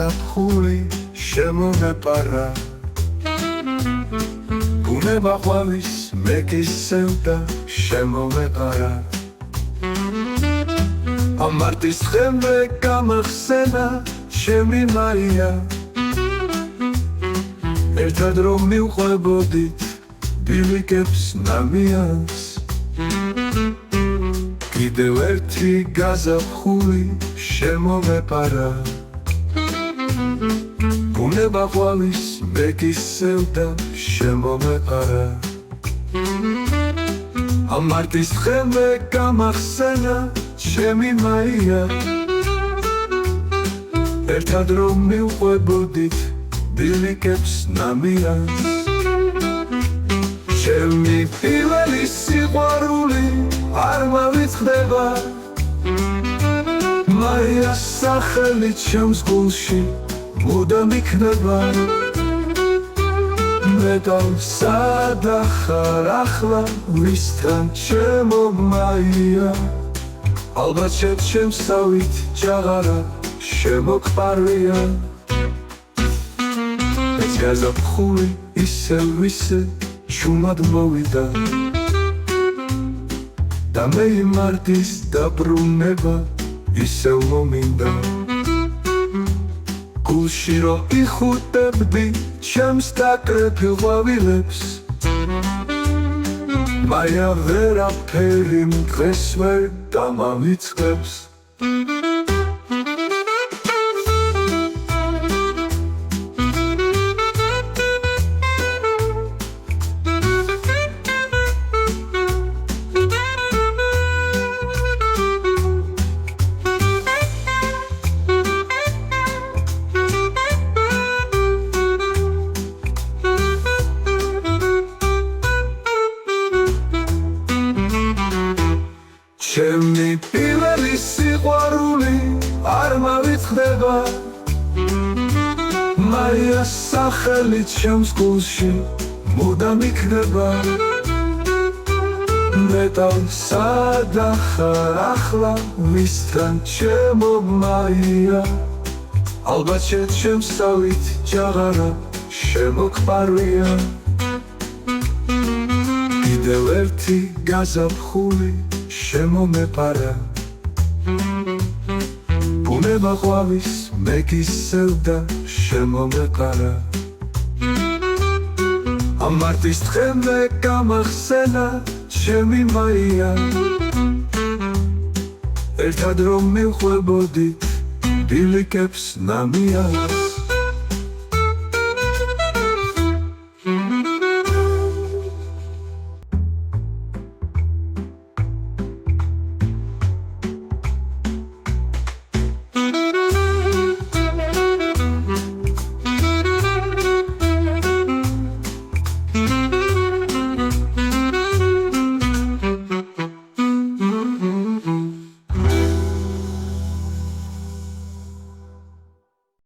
გაზაფხული შემომეპარა ბუნება ყვავის მეკისევდა შემომეპარა ამ მარტის დღემდე გამახსენა ჩემი მარია ერთად რომ მივყვებოდით ბილიკებს ნამიანს კიდევ ერთი გაზაფხული შემომეპარა ბუნება ყვავის მეკისევდა შემომეპარა ამ მარტის დღემდე გამახსენა ჩემი მარია ერთად რომ მივყვებოდით ბილიკებს ნამიანს ჩემი პირველი სიყვარული არ მავიწყდება მარიას სახელი ჩემს გულში მუდამ იქნება მეტალ სადა ხარ ახლა ვისთან ჩემო მარია ალბათ ჩემსავით ჯაღარა შემოგვყარია ეს გაზაფხული ისე ჩუმად მოვიდა და მე მარტის დაბრუნება ისევ მომინდა გულში რო იხუტებდი ჩემს დაკრეფილ ყვავილებს მაია ვერაფერი დღეს ვერ დამავიწყებს ჩემი პირველი სიყვარული არ მავიწყდება მარიას სახელი ჩემს გულში მუდამ იქნება მეტალ სადა ხარ ახლა ვისთან ჩემო მარია ალბათ ჩემსავით ჯაღარა შემოგვყარია კიდევ ერთი გაზაფხული შემომეპარა ბუნება ყვავის მეკისევდა შემომეპარა ამ მარტის დღემდე გამახსენა ჩემი მარია ერთად რომ მივყვებოდით ბილიკებს ნამიანს